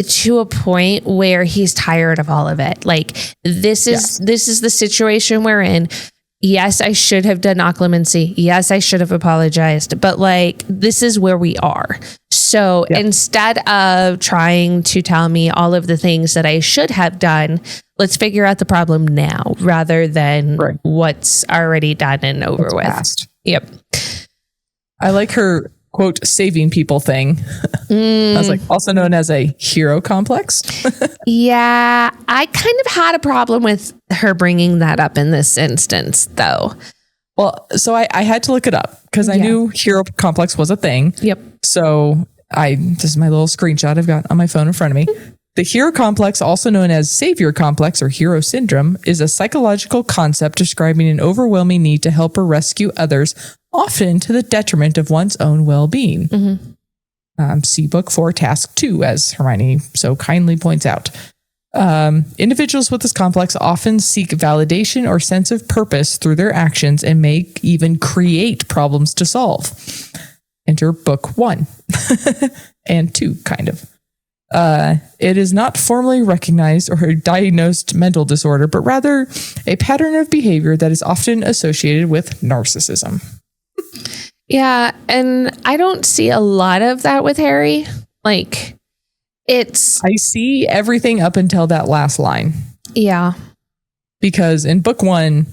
to a point where he's tired of all of it. Like this is the situation we're in. Yes, I should have done occlumency. Yes, I should have apologized. But like, this is where we are. So instead of trying to tell me all of the things that I should have done, let's figure out the problem now rather than what's already done and over with. Past. Yep. I like her quote, saving people thing. I was like, also known as a hero complex. Yeah, I kind of had a problem with her bringing that up in this instance, though. Well, so I had to look it up because I knew hero complex was a thing. Yep. So this is my little screenshot I've got on my phone in front of me. The hero complex, also known as savior complex or hero syndrome, is a psychological concept describing an overwhelming need to help or rescue others, often to the detriment of one's own well-being. See book 4, task 2, as Hermione so kindly points out. Individuals with this complex often seek validation or sense of purpose through their actions and may even create problems to solve. Enter book 1 and 2, kind of. It is not formally recognized or a diagnosed mental disorder, but rather a pattern of behavior that is often associated with narcissism. Yeah, and I don't see a lot of that with Harry. Like, I see everything up until that last line. Yeah. Because in book 1,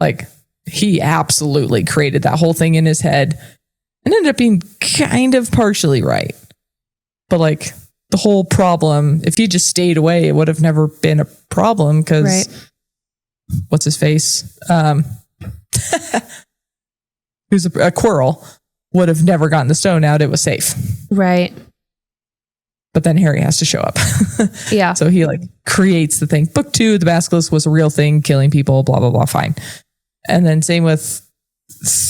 like, he absolutely created that whole thing in his head and ended up being kind of partially right. But like, the whole problem, if he just stayed away, it would have never been a problem because what's his face? Who's a Quirrell would have never gotten the stone out. It was safe. Right. But then Harry has to show up. Yeah. So he like creates the thing. Book 2, the basilisk was a real thing, killing people, blah, blah, blah. Fine. And then same with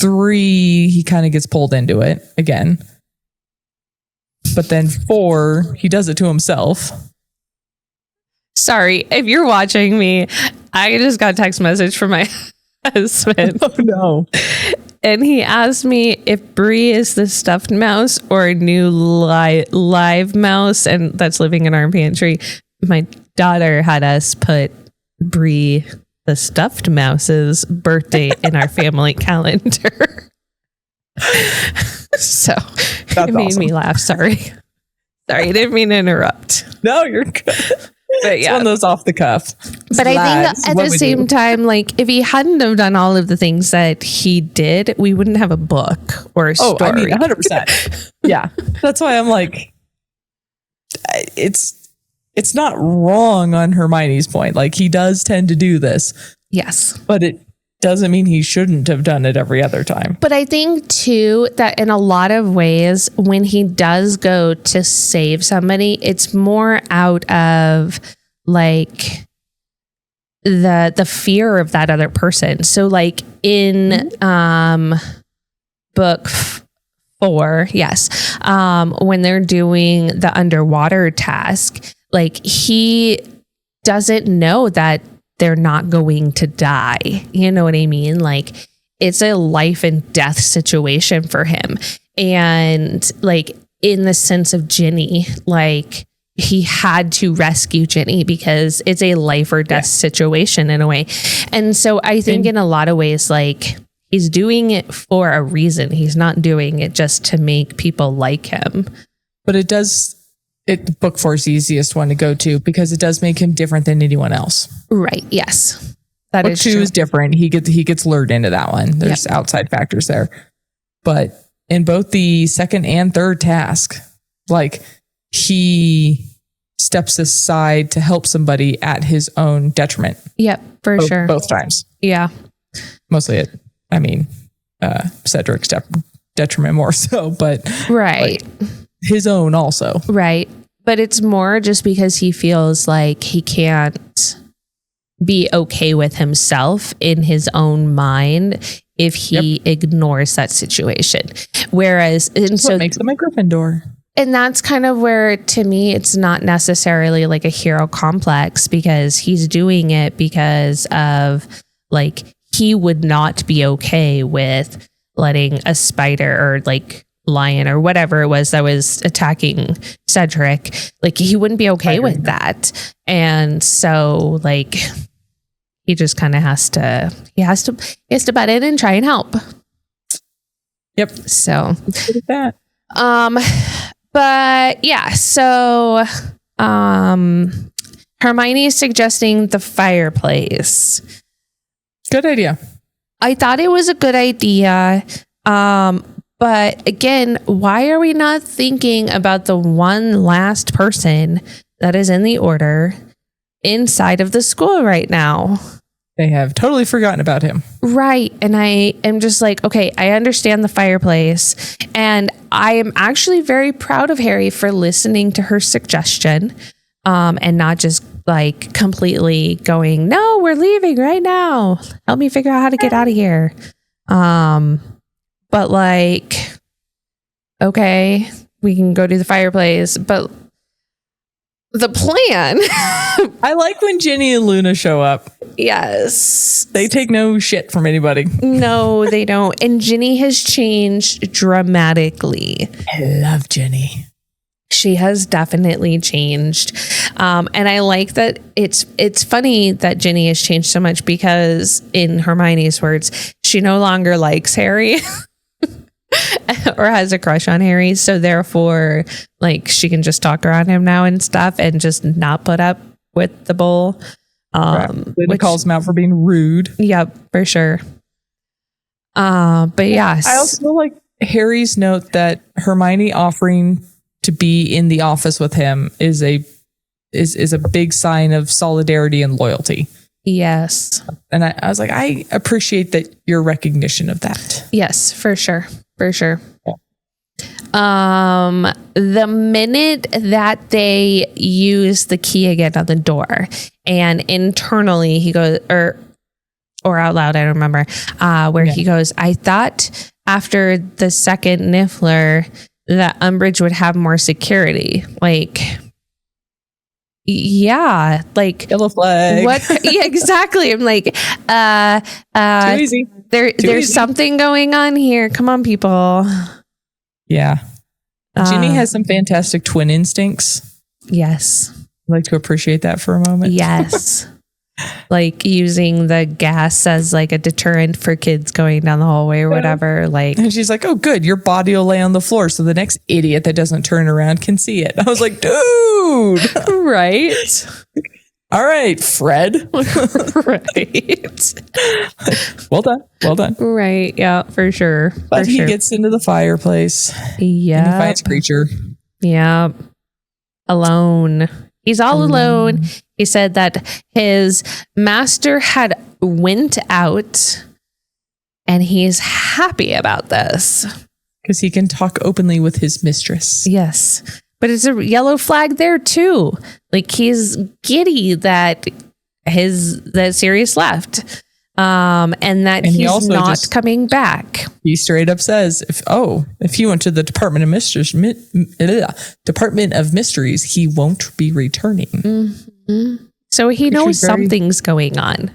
3, he kind of gets pulled into it again. But then 4, he does it to himself. Sorry, if you're watching me, I just got a text message from my husband. Oh no. And he asked me if Bree is the stuffed mouse or a new live mouse, and that's living in our pantry. My daughter had us put Bree, the stuffed mouse's birthday in our family calendar. So That's it made awesome. me laugh. Sorry, I didn't mean to interrupt. No, you're good. But It's yeah, one of those off the cuff. but I Lads, think at what the we same do. time, like if he hadn't have done all of the things that he did, we wouldn't have a book or a story. Oh, I mean, 100%. Yeah. That's why I'm like, it's not wrong on Hermione's point. Like, he does tend to do this, Yes. but it doesn't mean he shouldn't have done it every other time. But I think too that in a lot of ways, when he does go to save somebody, it's more out of like the fear of that other person. So like in book 4, yes, when they're doing the underwater task, like he doesn't know that they're not going to die. You know what I mean? Like it's a life and death situation for him. And like in the sense of Ginny, like he had to rescue Ginny because it's a life or death situation in a way. And so I think in a lot of ways, like he's doing it for a reason. He's not doing it just to make people like him. But book 4 is the easiest one to go to because it does make him different than anyone else. Right. Yes. That Book is 2 true. is different. He gets lured into that one. There's outside factors there. But in both the second and third task, like he steps aside to help somebody at his own detriment. Yep, for sure. Both times. Yeah. Mostly Cedric's detriment more so, but Right. like, his own also. Right. But it's more just because he feels like he can't be okay with himself in his own mind if he ignores that situation. Whereas, and so What makes him a Gryffindor. and that's kind of where, to me, it's not necessarily like a hero complex because he's doing it because of like, he would not be okay with letting a spider or like lion or whatever it was that was attacking Cedric. Like he wouldn't be okay with that. And so like, he just kind of has to butt in and try and help. Yep. So, Look at that. but yeah, so Hermione is suggesting the fireplace. Good idea. I thought it was a good idea. But again, why are we not thinking about the one last person that is in the order inside of the school right now? They have totally forgotten about him. Right. And I am just like, okay, I understand the fireplace. And I am actually very proud of Harry for listening to her suggestion and not just like completely going, no, we're leaving right now. Help me figure out how to get out of here. But like, okay, we can go do the fireplace. But the plan. I like when Ginny and Luna show up. Yes. They take no shit from anybody. No, they don't. And Ginny has changed dramatically. I love Ginny. She has definitely changed. And I like that it's funny that Ginny has changed so much because in Hermione's words, she no longer likes Harry or has a crush on Harry. So therefore, like she can just talk around him now and stuff and just not put up with the bull. Luna calls him out for being rude. Yep, for sure. But yes. I also like Harry's note that Hermione offering to be in the office with him is a big sign of solidarity and loyalty. Yes. And I was like, I appreciate that your recognition of that. Yes, for sure. For sure. Yeah. The minute that they use the key again on the door and internally he goes, or or out loud, I don't remember, where he goes, I thought after the second Niffler that Umbridge would have more security. Like, yeah, like Yellow flag. what? Yeah, exactly. I'm like, Too easy. there's easy. something going on here. Come on, people. Yeah. Ginny has some fantastic twin instincts. Yes. I'd like to appreciate that for a moment. Yes. Like using the gas as like a deterrent for kids going down the hallway or whatever. Like, And she's like, oh, good. Your body will lay on the floor so the next idiot that doesn't turn around can see it. I was like, dude. right. All right, Fred. Right. Well done. Well done. Right. Yeah, for sure. But For he sure. gets into the fireplace. And he Yeah. finds Creature. Yeah. Alone. He's all alone. He said that his master had went out and he's happy about this. Because he can talk openly with his mistress. Yes. But it's a yellow flag there too. Like he's giddy that Sirius left. And that And he he's also not just- coming back. He straight up says, if he went to the Department of Mysteries, he won't be returning. Mm-hmm. So he knows something's going on.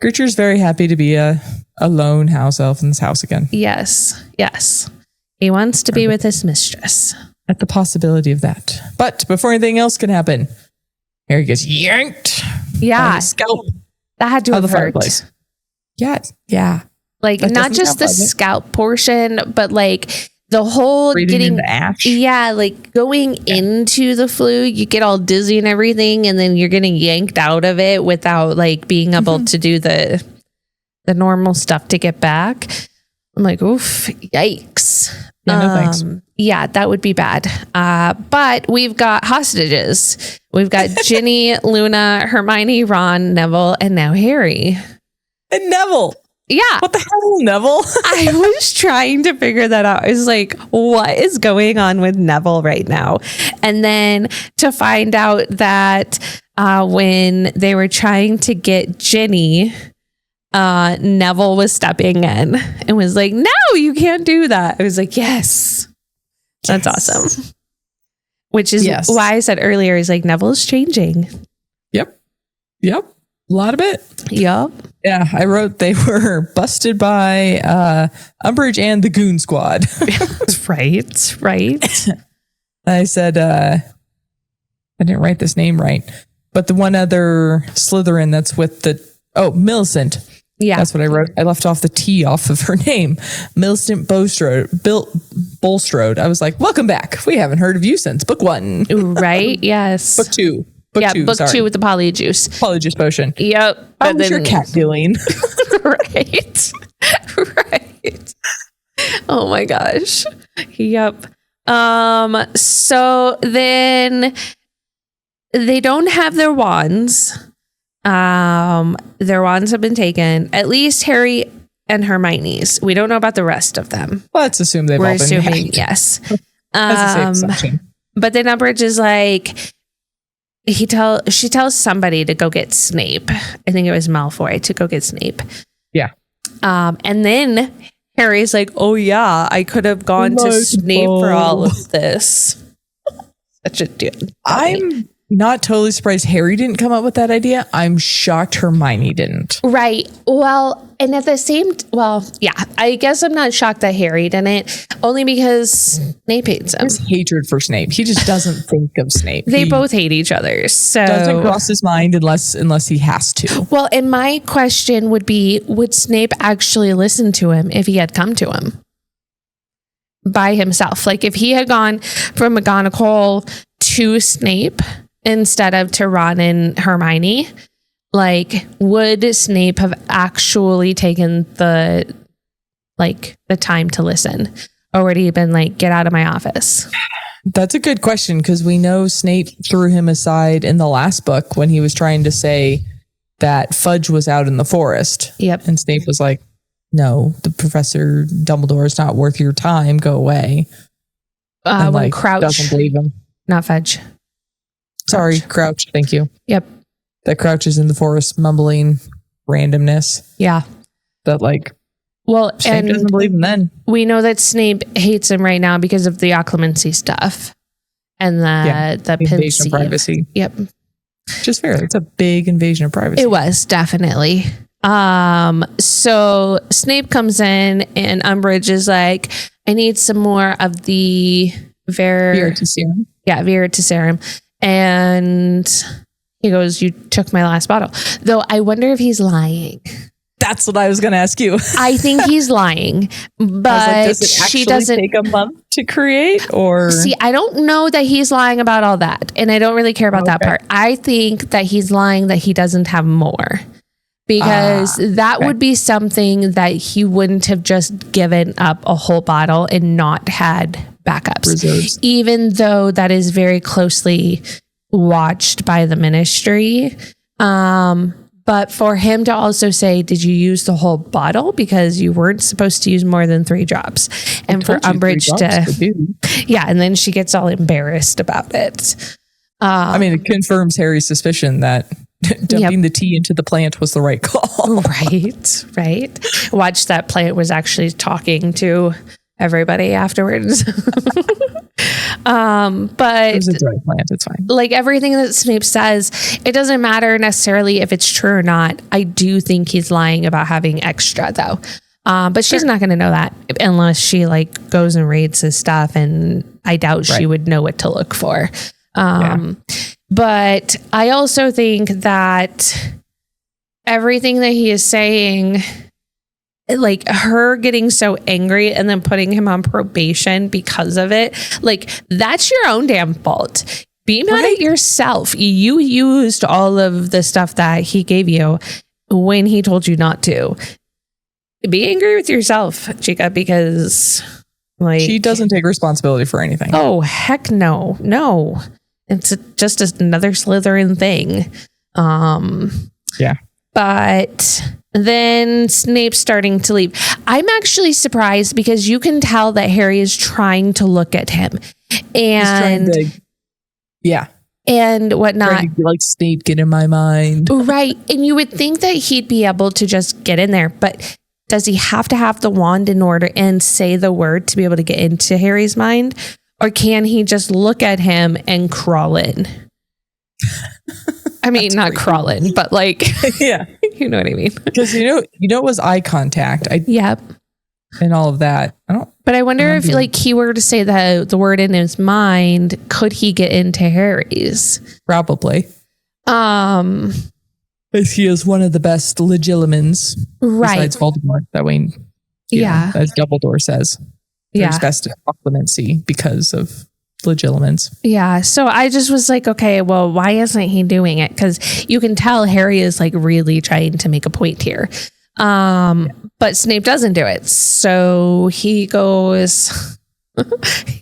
Creature's very happy to be a lone house elf in this house again. Yes. Yes. He wants to be with his mistress. At the possibility of that. But before anything else can happen, Harry gets yanked by Yeah. his scalp That had to out of have the hurt. fireplace. Yeah. Like That not doesn't just sound the pleasant. scalp portion, but like the whole Breathing getting in the ash. yeah, like going into the flu, you get all dizzy and everything, and then you're getting yanked out of it without like being able to do the normal stuff to get back. I'm like, oof, yikes. Yeah, no thanks. Yeah, that would be bad. But we've got hostages. We've got Ginny, Luna, Hermione, Ron, Neville, and now Harry. And Neville. Yeah. What the hell, Neville? I was trying to figure that out. I was like, what is going on with Neville right now? And then to find out that when they were trying to get Ginny, Neville was stepping in and was like, no, you can't do that. I was like, yes, that's awesome. Which is why I said earlier, is like, Neville's changing. Yep. A lot of it. Yup. Yeah, I wrote they were busted by Umbridge and the Goon Squad. Right. I said, I didn't write this name right, but the one other Slytherin that's with Millicent. Yeah. That's what I wrote. I left off the T off of her name. Millicent Bulstrode. I was like, welcome back. We haven't heard of you since book 1. Right. Yes. Book 2. Book 2 with the polyjuice. Polyjuice potion. Yep. How was your cat doing? Right. Oh my gosh. Yep. So then they don't have their wands. Their wands have been taken. At least Harry and Hermione's. We don't know about the rest of them. Let's assume they've all We're been assuming hacked. yes. That's a safe assumption. But then Umbridge is like, she tells somebody to go get Snape. I think it was Malfoy to go get Snape. Yeah. And then Harry's like, oh yeah, I could have gone to Snape for all of this. Such a dude. I'm not totally surprised Harry didn't come up with that idea. I'm shocked Hermione didn't. Right. Well, and at the same, yeah, I guess I'm not shocked that Harry didn't, only because Snape hates him. His hatred for Snape. He just doesn't think of Snape. They He both hate each other. So doesn't cross his mind unless he has to. Well, and my question would be, would Snape actually listen to him if he had come to him by himself? Like if he had gone from McGonagall to Snape instead of to Ron and Hermione, like would Snape have actually taken the time to listen? Or would he have been like, get out of my office? That's a good question because we know Snape threw him aside in the last book when he was trying to say that Fudge was out in the forest. Yep. And Snape was like, no, the Professor Dumbledore is not worth your time. Go away. And When Crouch, doesn't believe him. not Fudge. Sorry, Crouch. Thank you. Yep. That Crouch is in the forest mumbling randomness Yeah. that like Well, Snape and doesn't believe him then. we know that Snape hates him right now because of the occlumency stuff and the Invasion of pensieve. privacy. Yep. Just fair. It's a big invasion of privacy. It was definitely. So Snape comes in and Umbridge is like, I need some more of the Veritaserum. Yeah, Veritaserum. And he goes, you took my last bottle. Though I wonder if he's lying. That's what I was going to ask you. I think he's lying, but does it she actually doesn't take a month to create, or see. I don't know that he's lying about all that, and I don't really care about that part. I think that he's lying that he doesn't have more, because that would be something that he wouldn't have just given up a whole bottle and not had backups. Reserves. Even though that is very closely watched by the ministry. But for him to also say, did you use the whole bottle? Because you weren't supposed to use more than 3 drops. And for Umbridge yeah, and then she gets all embarrassed about it. I mean, it confirms Harry's suspicion that dumping the tea into the plant was the right call. Right. Watch, that plant was actually talking to everybody afterwards. But It was a dry plant. It's fine. like everything that Snape says, it doesn't matter necessarily if it's true or not. I do think he's lying about having extra though. But she's not going to know that unless she like goes and reads his stuff, and I doubt she would know what to look for. But I also think that everything that he is saying, like her getting so angry and then putting him on probation because of it, like that's your own damn fault. Be mad at yourself. You used all of the stuff that he gave you when he told you not to. Be angry with yourself, Chica, because like She doesn't take responsibility for anything. oh heck no. It's just another Slytherin thing. Yeah. But then Snape's starting to leave. I'm actually surprised because you can tell that Harry is trying to look at him and and whatnot. Trying to be like, Snape, get in my mind. Right. And you would think that he'd be able to just get in there, but does he have to have the wand in order and say the word to be able to get into Harry's mind? Or can he just look at him and crawl in? I mean, not crawl in, but like, Yeah. you know what I mean? Because it was eye contact. Yep. And all of that. But I wonder if like he were to say the word in his mind, could he get into Harry's? Probably. If he is one of the best legilimens, Right. besides Voldemort, that way, as Dumbledore says, there's best occlumency because of legilimens. Yeah. So I just was like, okay, well, why isn't he doing it? Because you can tell Harry is like really trying to make a point here. But Snape doesn't do it. So he goes,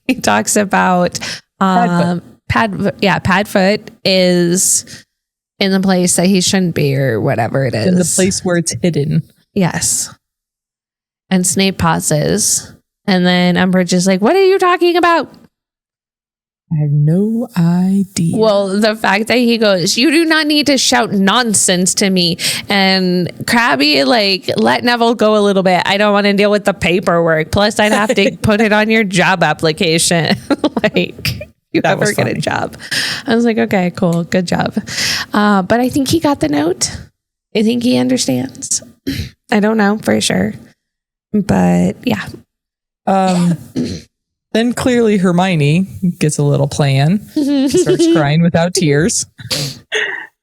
he talks about Padfoot is in the place that he shouldn't be, or whatever it is. In the place where it's hidden. Yes. And Snape pauses. And then Umbridge is like, what are you talking about? I have no idea. Well, the fact that he goes, you do not need to shout nonsense to me. And Crabby, like, let Neville go a little bit. I don't want to deal with the paperwork. Plus, I'd have to put it on your job application. Like, you That ever was get funny. a job. I was like, okay, cool. Good job. But I think he got the note. I think he understands. I don't know for sure. But yeah. Then clearly Hermione gets a little plan. Starts crying without tears.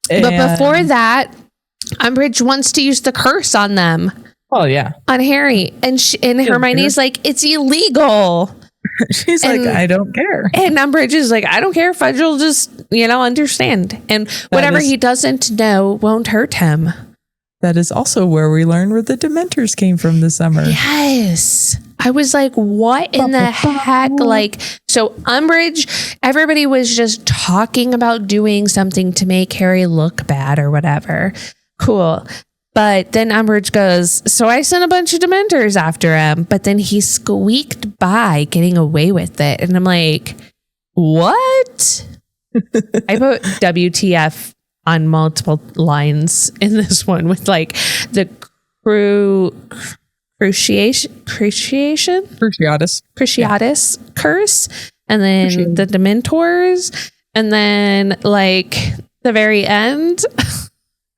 But before that, Umbridge wants to use the curse on them. Oh yeah. On Harry. And Hermione's like, it's illegal. She's like, I don't care. And Umbridge is like, I don't care. Fudge will just, understand. And whatever he doesn't know won't hurt him. That is also where we learn where the Dementors came from this summer. Yes. I was like, what in the heck? Like, so Umbridge, everybody was just talking about doing something to make Harry look bad or whatever. Cool. But then Umbridge goes, so I sent a bunch of Dementors after him, but then he squeaked by getting away with it. And I'm like, what? I put WTF on multiple lines in this one with like the Cruciatus curse, and then the Dementors, and then like the very end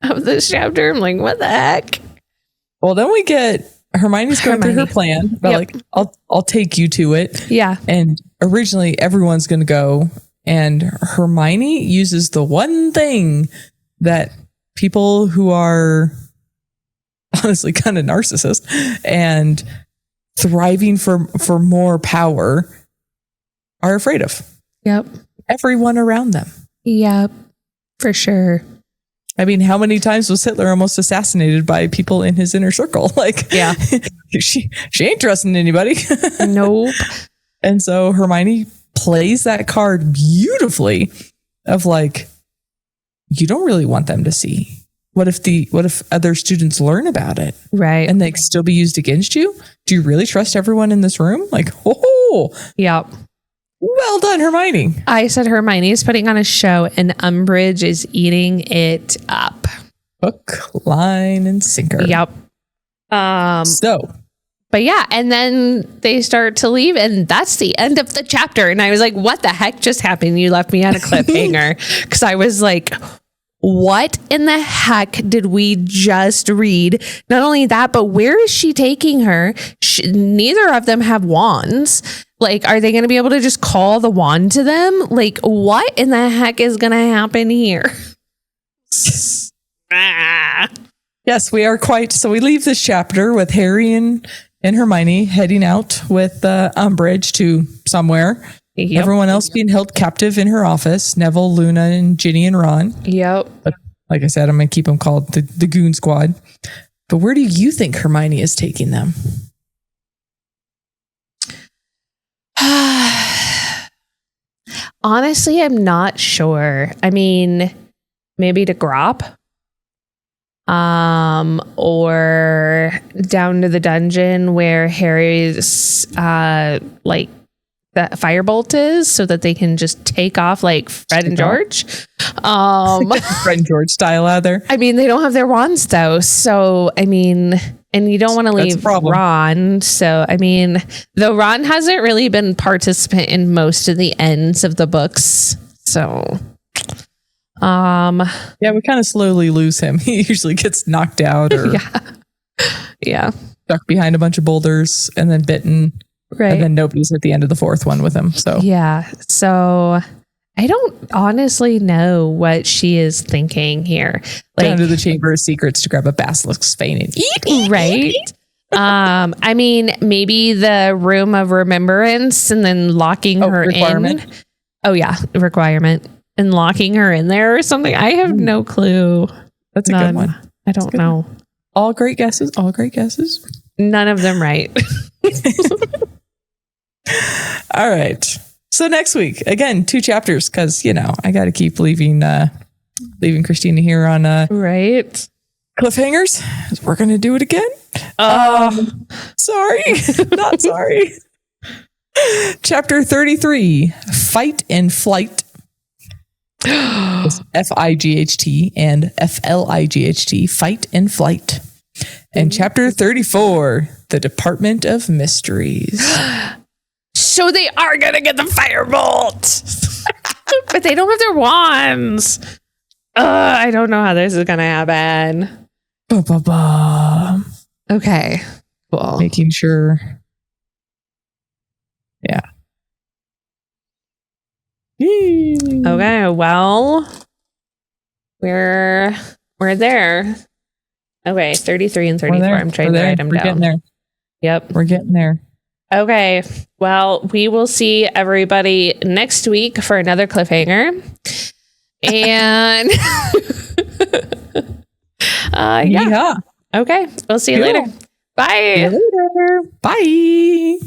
of this chapter. I'm like, what the heck? Well, then we get Hermione's going through her plan, but like, I'll take you to it. Yeah. And originally everyone's going to go, and Hermione uses the one thing that people who are honestly kind of narcissist and thriving for more power are afraid of. Yep. Everyone around them. Yep. For sure. I mean, how many times was Hitler almost assassinated by people in his inner circle? Like, yeah, she ain't trusting anybody. Nope. And so Hermione plays that card beautifully of like, you don't really want them to see. What if other students learn about it? Right. And they can still be used against you? Do you really trust everyone in this room? Like, oh, yep. Well done, Hermione. I said Hermione is putting on a show and Umbridge is eating it up. Hook, line, and sinker. Yep. But yeah, and then they start to leave, and that's the end of the chapter. And I was like, what the heck just happened? You left me on a cliffhanger. Because I was like, what in the heck did we just read? Not only that, but where is she taking her? Neither of them have wands. Like, are they going to be able to just call the wand to them? Like, what in the heck is going to happen here? Yes, we are quite. So we leave this chapter with Harry and Hermione heading out with Umbridge to somewhere. Yep. Everyone else being held captive in her office. Neville, Luna, and Ginny and Ron. Yep. But like I said, I'm going to keep them called the Goon Squad. But where do you think Hermione is taking them? Honestly, I'm not sure. I mean, maybe to Grop. Or down to the dungeon where Harry's like the firebolt is, so that they can just take off like Fred and George. Fred and George style out there. I mean, they don't have their wands though, so I mean, and you don't want to leave Ron. So I mean, though Ron hasn't really been participant in most of the ends of the books, so. Yeah, we kind of slowly lose him. He usually gets knocked out or yeah, stuck behind a bunch of boulders and then bitten. Right. And then nobody's at the end of the fourth one with him. So yeah. So I don't honestly know what she is thinking here. Like, down to the Chamber of Secrets to grab a basilisk's vein and eat. Right. I mean, maybe the Room of Remembrance and then locking her in. Oh yeah, requirement. And locking her in there or something. I have no clue. That's a good one. I don't know. All great guesses. All great guesses. None of them right. All right. So next week, again, 2 chapters because, you know, I got to keep leaving Christina here on right cliffhangers. We're going to do it again. Sorry. Not sorry. Chapter 33, Fight and Flight. FIGHT and FLIGHT, Fight and Flight. And chapter 34, The Department of Mysteries. So they are going to get the firebolt. But they don't have their wands. I don't know how this is going to happen. Okay. Cool. Making sure. Yeah. Okay, well, we're there. Okay, 33 and 34. I'm trying to write them down. We're getting there. Yep. We're getting there. Okay, well, we will see everybody next week for another cliffhanger. And yeah. Okay, we'll see you later. Bye. See you later. Bye.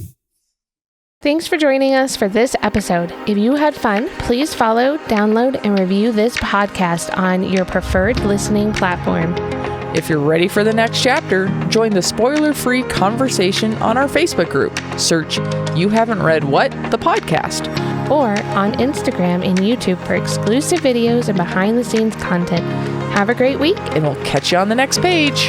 Thanks for joining us for this episode. If you had fun, please follow, download, and review this podcast on your preferred listening platform. If you're ready for the next chapter, join the spoiler-free conversation on our Facebook group. Search You Haven't Read What? The podcast. or on Instagram and YouTube for exclusive videos and behind-the-scenes content. Have a great week. And we'll catch you on the next page.